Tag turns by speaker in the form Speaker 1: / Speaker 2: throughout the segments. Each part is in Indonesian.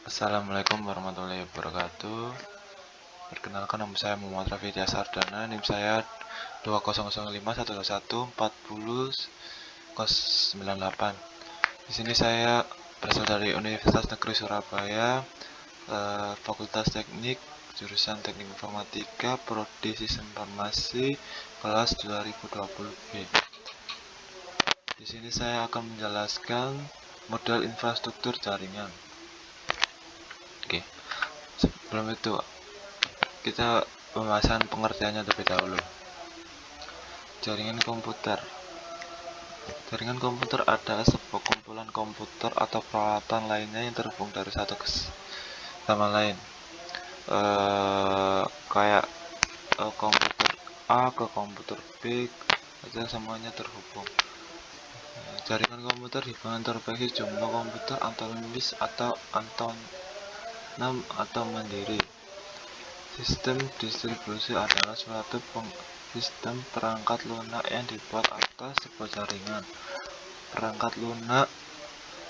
Speaker 1: Assalamualaikum warahmatullahi wabarakatuh. Perkenalkan, nama saya Muhammad Rafi Sardana. NIM saya 200511404098. Di sini saya berasal dari Universitas Negeri Surabaya, Fakultas Teknik, jurusan Teknik Informatika, Prodi Sistem Informasi, kelas 2020B. Di sini saya akan menjelaskan model infrastruktur jaringan. Oke. Sebelum itu, kita pembahasan pengertiannya terlebih dahulu. Jaringan komputer. Jaringan komputer adalah sebuah kumpulan komputer atau peralatan lainnya yang terhubung dari satu ke sama lain. Kayak komputer A ke komputer B, itu semuanya terhubung. Jaringan komputer hubungan terbaik jumlah komputer autonomis atau autonom atau mandiri. Sistem distribusi adalah suatu sistem perangkat lunak yang dibuat atas sebuah jaringan. Perangkat lunak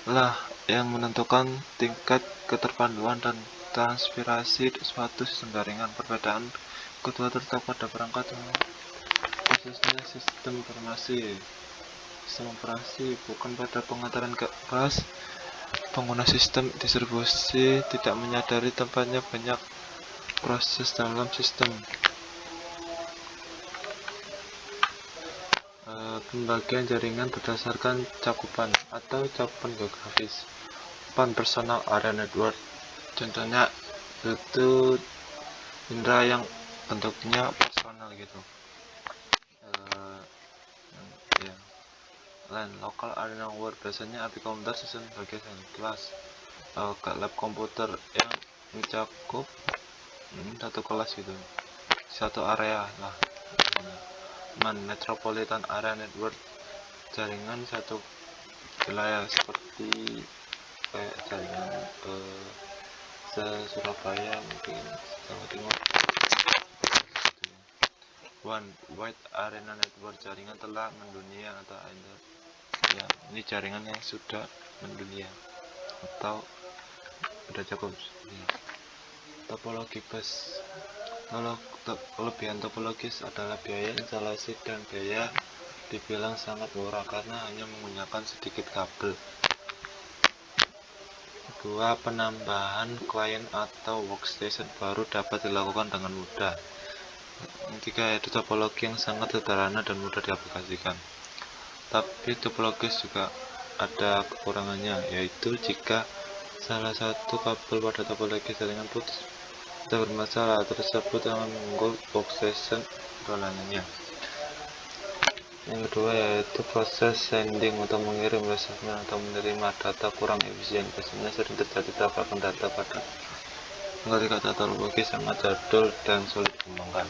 Speaker 1: lah yang menentukan tingkat keterpaduan dan transferasi suatu sistem jaringan. Perbedaan kedua terletak pada perangkat lunak, khususnya sistem informasi. Sistem operasi bukan pada pengaturan keras. Pengguna sistem distribusi tidak menyadari tempatnya banyak proses dalam sistem. Pembagian jaringan berdasarkan cakupan atau cakupan geografis. Personal area network, contohnya itu indra yang bentuknya personal gitu. LAN, local area network, biasanya API komputer susun sebagai kelas. Lab komputer yang mencakup satu kelas gitu, satu area lah. Metropolitan area network, jaringan satu wilayah seperti kayak jaringan Surabaya, mungkin Jawa Timur. Wide area network, jaringan telah mendunia atau ya, ini jaringan yang sudah mendunia atau sudah cukup. Topologi bus. Kelebihan topologis adalah biaya instalasi dan biaya dibilang sangat murah karena hanya menggunakan sedikit kabel. Kedua, penambahan klien atau workstation baru dapat dilakukan dengan mudah. Ketiga, yaitu topologi yang sangat sederhana dan mudah diaplikasikan. Tapi topologis juga ada kekurangannya, yaitu jika salah satu kabel pada topologi jaringan putus atau bermasalah, tersebut akan mengganggu workstation lainnya. Yang kedua yaitu proses sending atau mengirim, receive atau menerima data kurang efisien. Biasanya sering terjadi tabrakan data pada ketiga topologi sangat jadul dan sulit dikembangkan.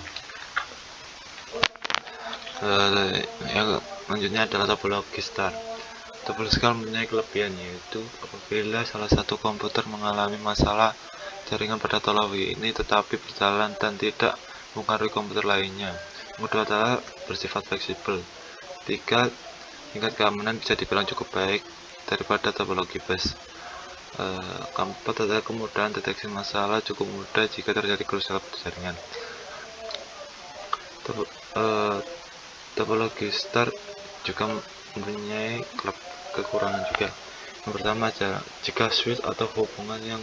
Speaker 1: Yang selanjutnya adalah topologi star. Topologi star mempunyai kelebihan, yaitu apabila salah satu komputer mengalami masalah jaringan pada topologi ini tetapi berjalan dan tidak mempengaruhi komputer lainnya. Yang kedua adalah bersifat fleksibel. Tiga, tingkat keamanan bisa dibilang cukup baik daripada topologi bus. Keempat adalah kemudahan deteksi masalah, cukup mudah jika terjadi kerusakan pada jaringan. Topologi star juga mempunyai kekurangan juga. Yang pertama, jika switch atau hubungan yang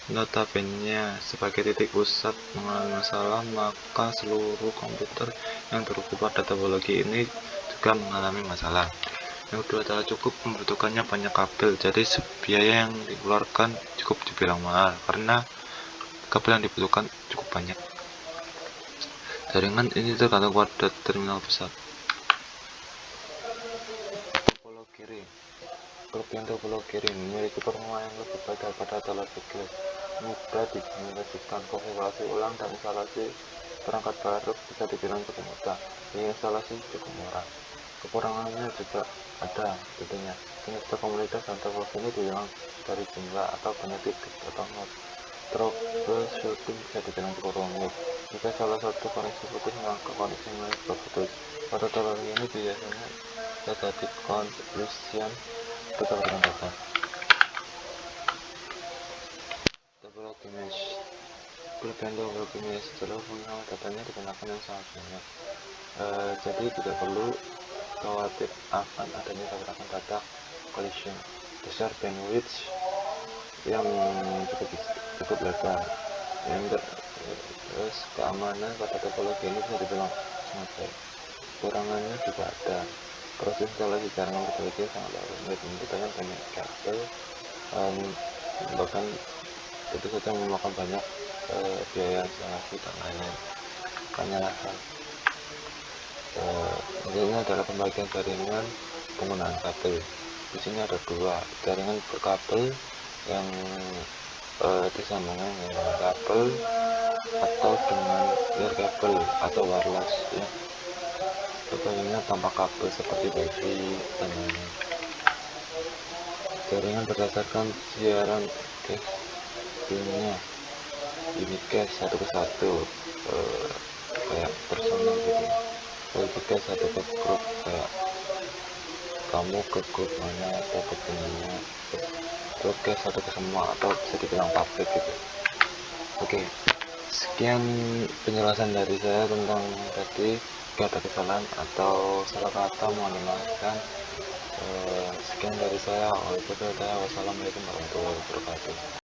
Speaker 1: notabene sebagai titik pusat mengalami masalah, maka seluruh komputer yang terhubung pada topologi ini juga mengalami masalah. Yang kedua adalah cukup membutuhkannya banyak kabel, jadi biaya yang dikeluarkan cukup dibilang mahal karena kabel yang dibutuhkan cukup banyak. Jaringan ini tergantung pada terminal pusat. Topologi ring. Kelebihan topologi ring memiliki performa yang lebih baik daripada topologi glass, mudah diimplementasikan, konfigurasi ulang dan instalasi perangkat baru bisa dibilang cukup mudah, biaya instalasi cukup murah. Kekurangannya juga ada, tentunya kinerja komunitas dan topologi ini dibilang dari jumlah atau banyak titik atau node. Troubleshooting bisa dibilang cukup rumit. Jika salah satu koneksi putus, maka koneksi lain juga putus. Pada topologi ini biasanya terjadi collision atau tabrakan data. Kelebihan Google Image adalah fungsi datanya digunakan yang sangat banyak. Jadi tidak perlu khawatir akan adanya tabrakan data collision. Besar bandwidth yang cukup lebar. Terus keamanan pada topologi ini bisa dibilang sangat baik. Kekurangannya juga ada. Proses instalasi jaringan topologi sangat rumit, membutuhkan banyak kabel, bahkan itu saja memakan banyak biaya instalasi dan lain-lain. Penjelasan ini adalah pembagian jaringan penggunaan kabel. Di sini ada dua, jaringan berkabel yang disambungkan dengan kabel atau dengan wire kabel atau wireless ya. Contohnya tanpa kabel seperti wifi dan lain-lain. Jaringan berdasarkan siaran casingnya, unit case satu ke satu, kayak personal gitu. Kalau satu ke grup, kayak kamu ke grup mana atau ke temannya, grup case satu ke semua atau bisa dibilang public gitu. Oke, sekian penjelasan dari saya tentang tadi. Jika ada kesalahan atau salah kata mohon dimaafkan. Sekian dari saya. Wassalamualaikum warahmatullahi wabarakatuh.